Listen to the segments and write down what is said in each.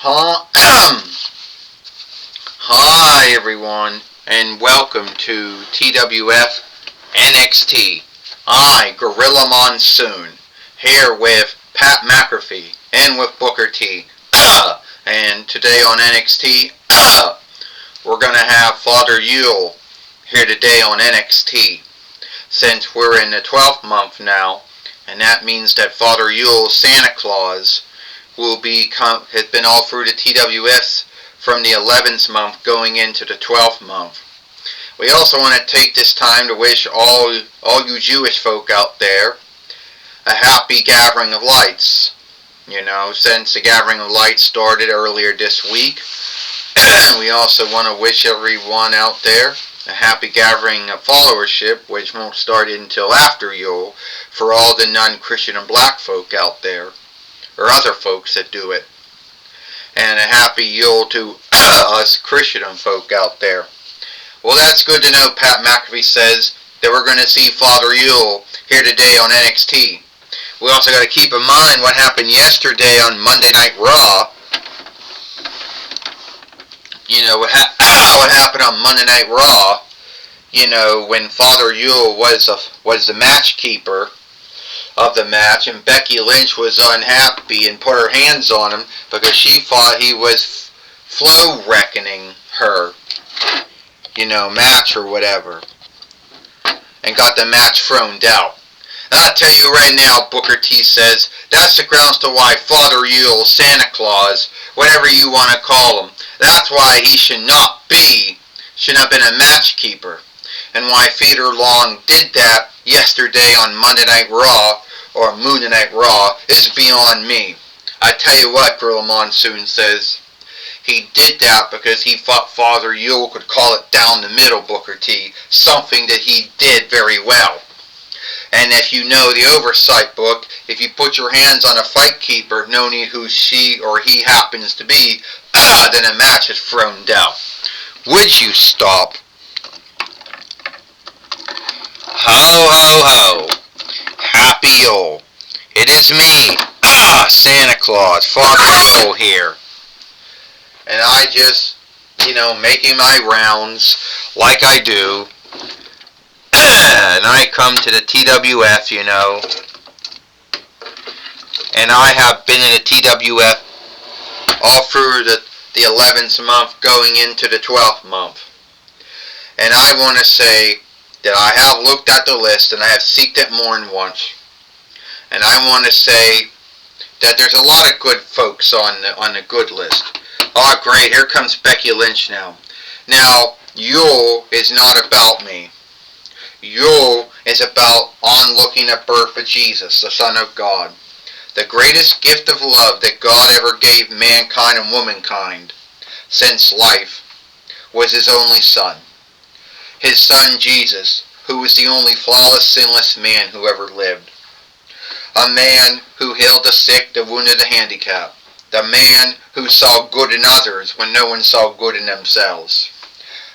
Hi everyone, and welcome to TWF NXT. I, Gorilla Monsoon, here with Pat McAfee and with Booker T. And today on NXT, we're going to have Father Yule here today on NXT. Since we're in the 12th month now, and that means that Father Yule, Santa Claus, has been all through the TWFs from the 11th month going into the 12th month. We also want to take this time to wish all you Jewish folk out there a happy Gathering of Lights. You know, since the Gathering of Lights started earlier this week, we also want to wish everyone out there a happy gathering of followership, which won't start until after Yule, for all the non-Christian and black folk out there, or other folks that do it. And a happy Yule to us Christian folk out there. Well, that's good to know. Pat McAfee says that we're going to see Father Yule here today on NXT. We also got to keep in mind what happened yesterday on Monday Night Raw. You know, what happened on Monday Night Raw, you know, when Father Yule was the match keeper of the match, and Becky Lynch was unhappy and put her hands on him because she thought he was flow reckoning her, you know, match or whatever, and got the match thrown out. And I'll tell you right now, Booker T says, that's the grounds to why Father Yule, Santa Claus, whatever you want to call him, that's why he should not have been a match keeper. And why Fedor Long did that yesterday on Monday Night Raw, or Monday Night Raw, is beyond me. I tell you what, Gorilla Monsoon says, he did that because he thought Father Yule could call it down the middle, Booker T, something that he did very well. And if you know the oversight book, if you put your hands on a fight keeper, no need who she or he happens to be, then a match is thrown out. Would you stop? Ho, ho, ho. Happy Yule. It is me, Santa Claus, Father Yule here. And I just, you know, making my rounds like I do. And I come to the TWF, you know. And I have been in the TWF all through the 11th month going into the 12th month. And I want to say that I have looked at the list and I have seeked it more than once. And I want to say that there's a lot of good folks on the good list. Oh great, here comes Becky Lynch now. Now, Yule is not about me. Yule is about onlooking the birth of Jesus, the Son of God. The greatest gift of love that God ever gave mankind and womankind since life was His only Son. His Son Jesus, who was the only flawless, sinless man who ever lived. A man who healed the sick, the wounded, the handicapped. The man who saw good in others when no one saw good in themselves.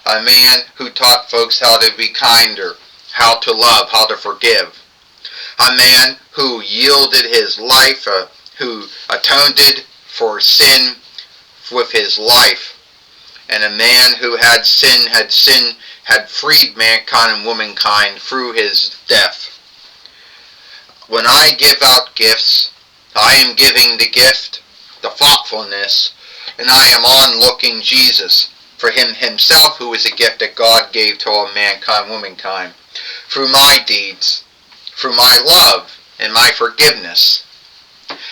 A man who taught folks how to be kinder, how to love, how to forgive. A man who yielded his life, who atoned for sin with his life. And a man who had freed mankind and womankind through his death. When I give out gifts, I am giving the gift, the thoughtfulness, and I am onlooking Jesus for Him Himself, who is a gift that God gave to all mankind and womankind. Through my deeds, through my love, and my forgiveness,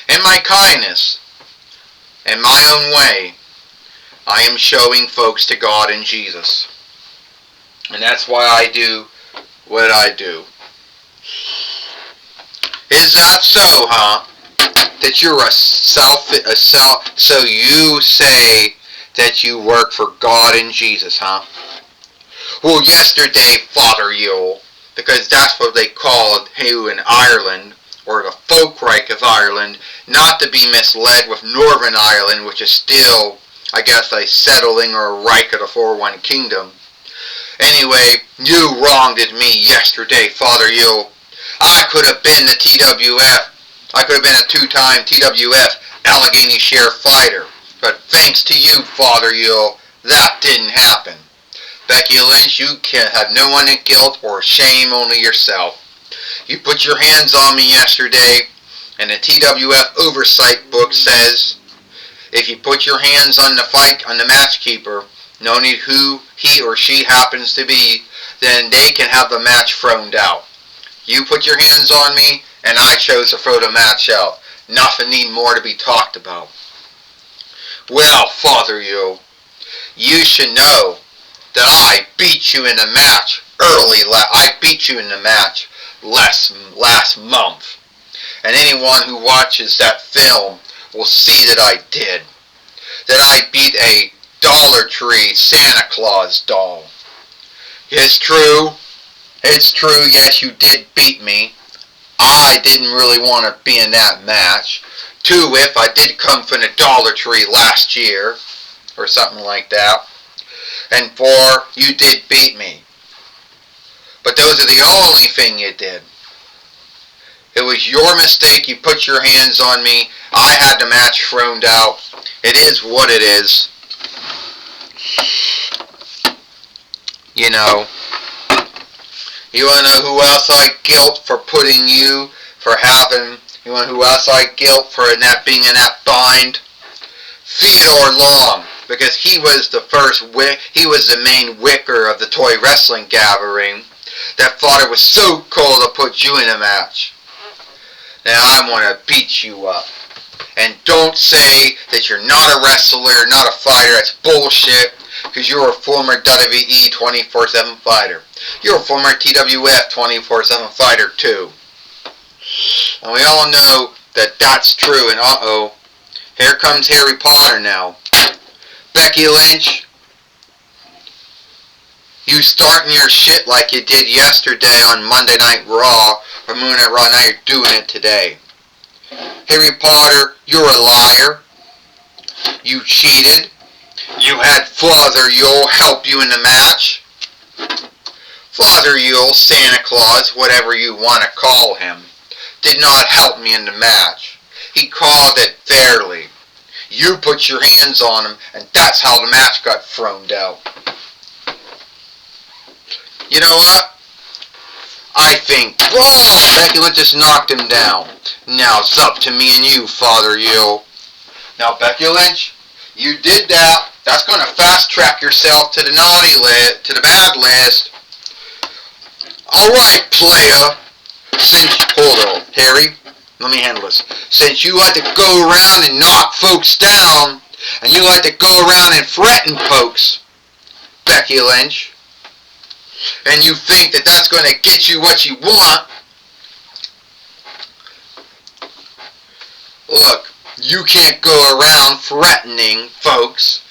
and my kindness, and my own way, I am showing folks to God and Jesus. And that's why I do what I do. Is that so, huh? That you're so you say that you work for God and Jesus, huh? Well, yesterday, Father Yule, because that's what they called who in Ireland, or the Folkreich of Ireland, not to be misled with Northern Ireland, which is still, I guess, a settling or a Reich of the 4-1 Kingdom. Anyway, you wronged me yesterday, Father Yule. I could have been the TWF. I could have been a 2-time TWF Allegheny Sheriff fighter. But thanks to you, Father Yule, that didn't happen. Becky Lynch, you can have no one in guilt or shame, only yourself. You put your hands on me yesterday, and the TWF oversight book says, if you put your hands on the match keeper, no need who he or she happens to be, then they can have the match thrown out. You put your hands on me, and I chose to throw the match out. Nothing need more to be talked about. Well, Father Yule, you should know that I beat you in the match I beat you in the match last month. And anyone who watches that film will see that I did. That I beat a Dollar Tree Santa Claus doll. It's true, yes, you did beat me. I didn't really want to be in that match. 2, if I did come from the Dollar Tree last year, or something like that. And 4, you did beat me. But those are the only thing you did. It was your mistake. You put your hands on me. I had the match thrown out. It is what it is. You know. You want to know who else I guilt for putting you, you want to know who else I guilt for being in that bind? Theodore Long. Because he was the main wicker of the toy wrestling gathering that thought it was so cool to put you in a match. Now I want to beat you up. And don't say that you're not a wrestler, not a fighter. That's bullshit, because you're a former WWE 24/7 fighter. You're a former TWF 24/7 fighter too. And we all know that that's true, and uh-oh, here comes Harry Potter now. Becky Lynch, you starting your shit like you did yesterday on Monday Night Raw, or Monday Night Raw, now you're doing it today. Harry Potter, you're a liar. You cheated. You had Father Yule help you in the match. Father Yule, Santa Claus, whatever you want to call him, did not help me in the match. He called it fairly. You put your hands on him, and that's how the match got thrown out. You know what? I think, whoa, Becky Lynch just knocked him down. Now it's up to me and you, Father Yule. Now, Becky Lynch, you did that. That's going to fast track yourself to the naughty list, to the bad list. Alright, playa. Hold on, Harry. Let me handle this. Since you like to go around and knock folks down, and you like to go around and threaten folks, Becky Lynch, and you think that that's going to get you what you want, look, you can't go around threatening folks,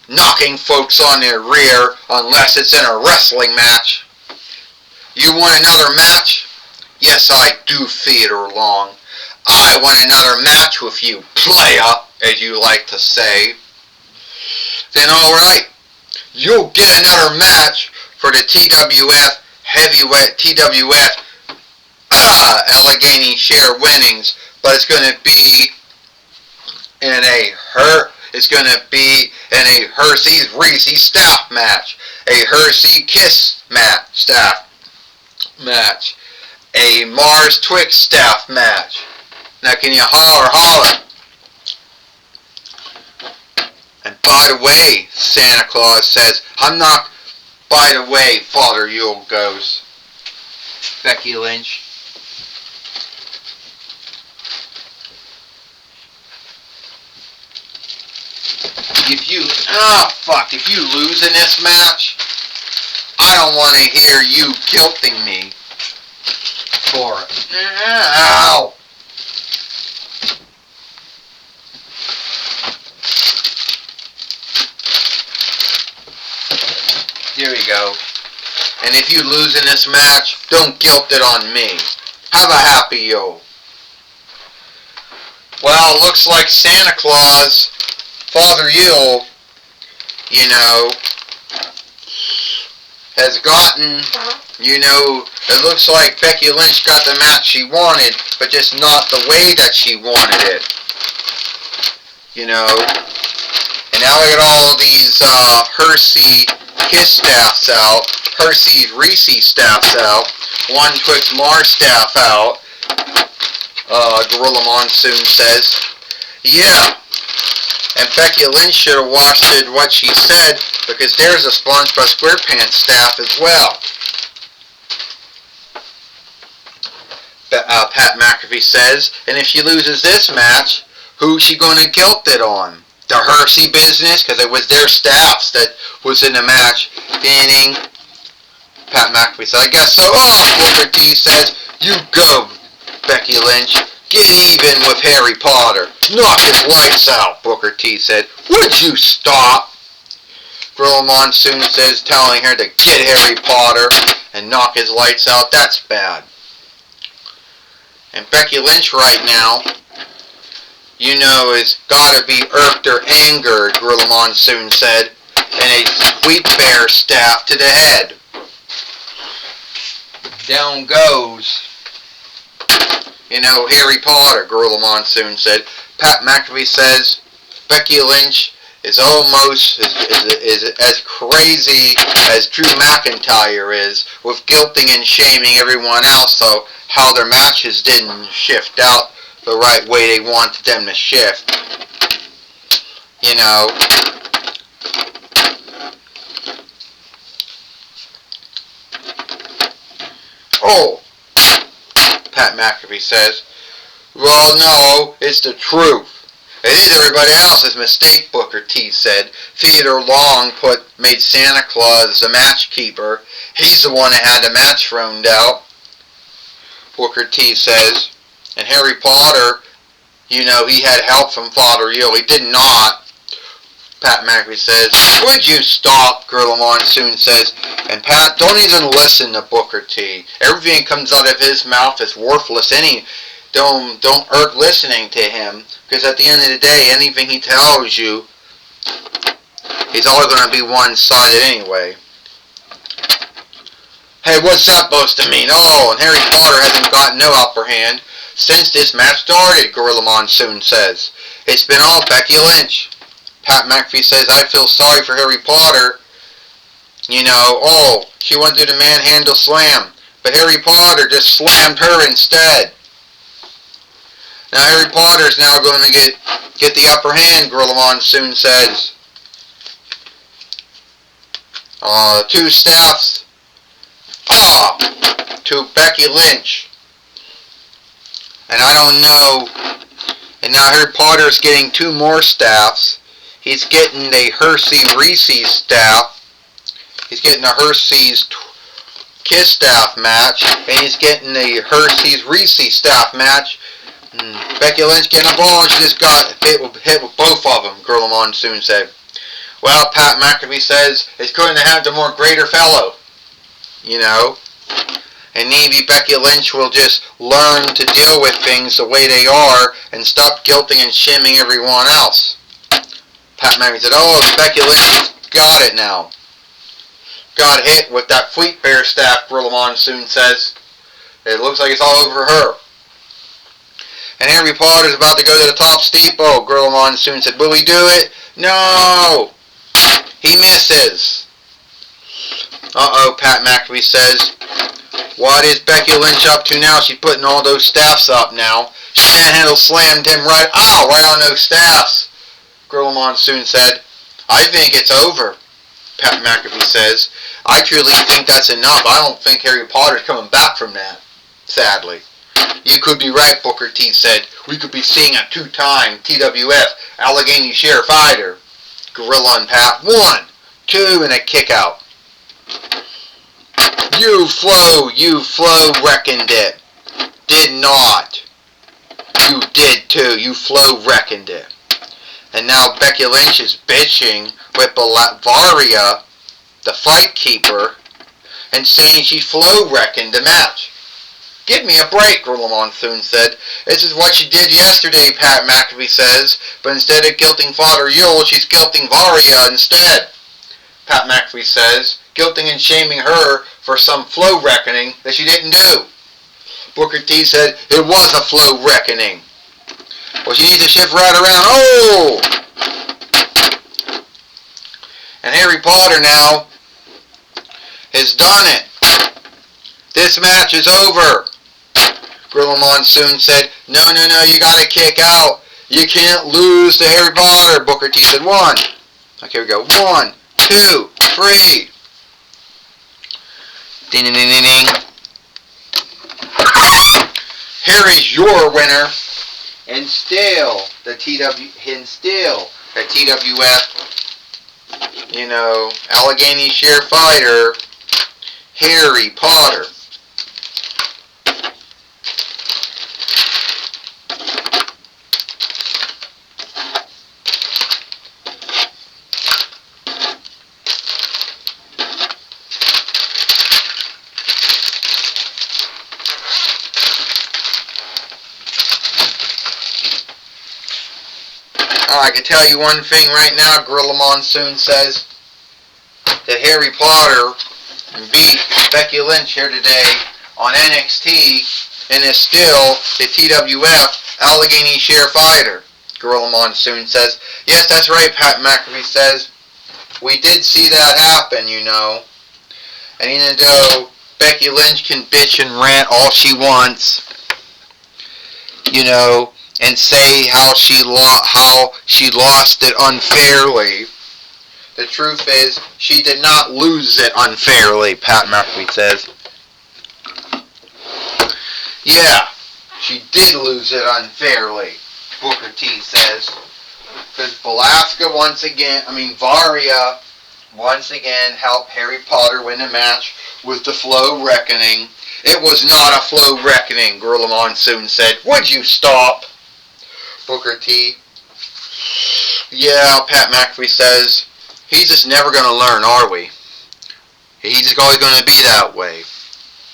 knocking folks on their rear, unless it's in a wrestling match. You want another match? Yes, I do, Theodore Long. I want another match with you, playa, as you like to say. Then alright, you'll get another match for the TWF heavyweight, Allegheny share winnings, but it's going to be in a Hershey's Reese staff match, a Hershey Kiss staff match, a Mars Twix staff match. Now can you holler? And by the way, Santa Claus says, by the way, Father Yule goes, Becky Lynch, if you lose in this match, I don't want to hear you guilting me for it. Ow! Here we go. And if you lose in this match, don't guilt it on me. Have a happy Yule. Well, it looks like Santa Claus, Father Yule, has gotten, it looks like Becky Lynch got the match she wanted, but just not the way that she wanted it. now we got all these Hersey Kiss staffs out, Hersey Reese staffs out, one Twix Mars staff out. Gorilla Monsoon says, yeah. And Becky Lynch should have watched what she said, because there's a SpongeBob SquarePants staff as well. Pat McAfee says, and if she loses this match, who's she going to guilt it on? The Hersey business, because it was their staffs that was in the match. Meaning, Pat McAfee said, I guess so. Oh, Booker T says, you go, Becky Lynch. Get even with Harry Potter. Knock his lights out, Booker T said. Would you stop? Gorilla Monsoon says, telling her to get Harry Potter and knock his lights out. That's bad. And Becky Lynch right now, you know, is gotta be irked or angered, Gorilla Monsoon said, and a Sweet Bear staff to the head. Down goes, you know, Harry Potter, Gorilla Monsoon said. Pat McAfee says Becky Lynch is almost is as crazy as Drew McIntyre is with guilting and shaming everyone else, so how their matches didn't shift out the right way they wanted them to shift. You know, oh, Pat McAfee says, well, no, it's the truth. It is everybody else's mistake, Booker T said. Theodore Long made Santa Claus the match keeper. He's the one that had the match thrown out, Booker T says. And Harry Potter, you know, he had help from Father Yule. He did not, Pat McAfee says. Would you stop, Gorilla Monsoon says. And Pat, don't even listen to Booker T. Everything that comes out of his mouth is worthless. Don't irk listening to him, because at the end of the day, anything he tells you, he's always going to be one-sided anyway. Hey, what's that supposed to mean? Oh, and Harry Potter hasn't gotten no upper hand since this match started, Gorilla Monsoon says. It's been all Becky Lynch. Pat McAfee says, I feel sorry for Harry Potter. You know, oh, she went to the manhandle slam, but Harry Potter just slammed her instead. Now Harry Potter's now going to get the upper hand, Gorilla Monsoon says. Two staffs to Becky Lynch. And I don't know. And now Harry Potter's getting two more staffs. He's getting a Hersey Reese staff. He's getting a Hersey's Kiss staff match. And he's getting a Hersey's Reese staff match. Becky Lynch getting a ball, and she just got hit with both of them, Gorilla Monsoon said. Well, Pat McAfee says it's going to have the more greater fellow, you know. And maybe Becky Lynch will just learn to deal with things the way they are and stop guilting and shaming everyone else. Pat McAfee said, oh, Becky Lynch got it now. Got hit with that Sweet Bear staff, Gorilla Monsoon says. It looks like it's all over her. And Harry Potter's about to go to the top steep. Oh, Gorilla Monsoon said, will he do it? No! He misses. Uh-oh, Pat McAfee says. What is Becky Lynch up to now? She's putting all those staffs up now. She manhandle slammed him right on those staffs, Gorilla Monsoon said. I think it's over, Pat McAfee says. I truly think that's enough. I don't think Harry Potter's coming back from that, sadly. You could be right, Booker T said. We could be seeing a two-time TWF Allegheny Share fighter. Gorilla and Pat. 1, 2, and a kick out. You Flo reckoned it. Did not. You did too. You Flo reckoned it. And now Becky Lynch is bitching with Varia, the fight keeper, and saying she Flo reckoned the match. Give me a break, Gorilla Monsoon said. This is what she did yesterday, Pat McAfee says, but instead of guilting Father Yule, she's guilting Varia instead. Pat McAfee says, guilting and shaming her for some Flo reckoning that she didn't do. Booker T said, it was a Flo reckoning. Well, she needs to shift right around. Oh! Potter now has done it. This match is over. Gorilla Monsoon said, no, you gotta kick out. You can't lose to Harry Potter. Booker T said, 1. Okay, here we go. 1, 2, 3. Ding, ding, ding, ding, ding. Harry's your winner. And still, the TWF, Allegheny Share Fighter, Harry Potter. I can tell you one thing right now, Gorilla Monsoon says that Harry Potter beat Becky Lynch here today on NXT and is still the TWF Allegheny Share Fighter. Gorilla Monsoon says, yes, that's right, Pat McAfee says. We did see that happen, And even though Becky Lynch can bitch and rant all she wants, and say how she lost it unfairly, the truth is she did not lose it unfairly, Pat McAfee says. Yeah, she did lose it unfairly, Booker T says. Because Varia once again helped Harry Potter win a match with the Flow Reckoning. It was not a Flow Reckoning, Gorilla Monsoon said. Would you stop? Booker T. Yeah, Pat McAfee says, he's just never going to learn, are we? He's just always going to be that way.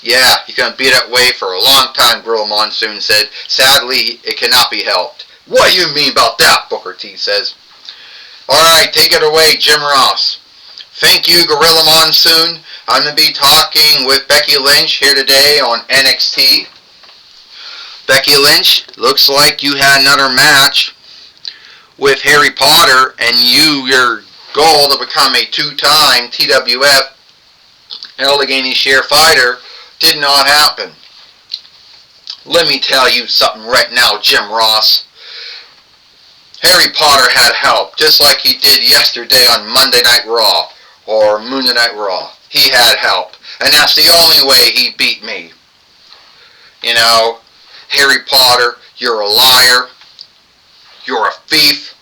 Yeah, he's going to be that way for a long time, Gorilla Monsoon said. Sadly, it cannot be helped. What do you mean about that? Booker T says. Alright, take it away, Jim Ross. Thank you, Gorilla Monsoon. I'm going to be talking with Becky Lynch here today on NXT. Becky Lynch, looks like you had another match with Harry Potter, and your goal to become a 2-time TWF Allegheny Share Fighter did not happen. Let me tell you something right now, Jim Ross. Harry Potter had help, just like he did yesterday on Monday Night Raw, or Monday Night Raw. He had help, and that's the only way he beat me. Harry Potter, you're a liar, you're a thief,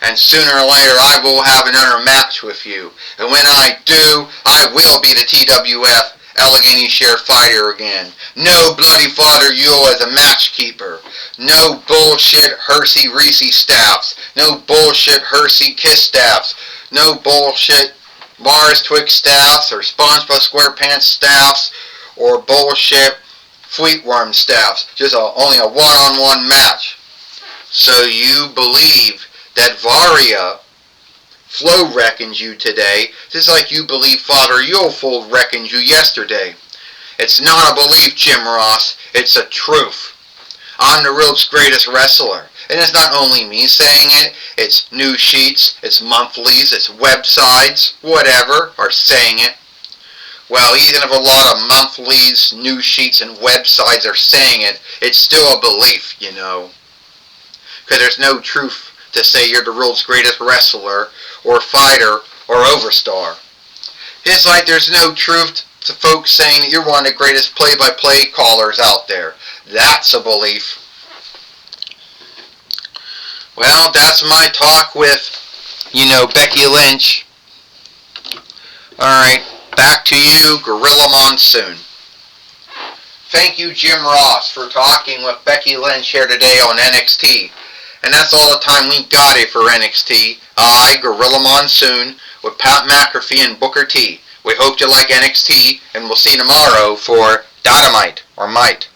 and sooner or later I will have another match with you. And when I do, I will be the TWF Allegheny Share Fighter again. No bloody Father Yule as a match keeper. No bullshit Hersey Reese staffs. No bullshit Hersey Kiss staffs. No bullshit Mars Twix staffs or SpongeBob SquarePants staffs or bullshit Fleetworm staffs. Just only a one-on-one match. So you believe that Varia Flow reckons you today, just like you believe Father Yule reckons you yesterday. It's not a belief, Jim Ross. It's a truth. I'm the world's greatest wrestler. And it's not only me saying it, it's news sheets, it's monthlies, it's websites, whatever, are saying it. Well, even if a lot of monthlies, news sheets, and websites are saying it, it's still a belief, Because there's no truth to say you're the world's greatest wrestler, or fighter, or overstar. It's like there's no truth to folks saying that you're one of the greatest play-by-play callers out there. That's a belief. Well, that's my talk with, Becky Lynch. Alright. Back to you, Gorilla Monsoon. Thank you, Jim Ross, for talking with Becky Lynch here today on NXT. And that's all the time we got here for NXT. I, Gorilla Monsoon, with Pat McAfee and Booker T. We hope you like NXT, and we'll see you tomorrow for Dynamite, or Might.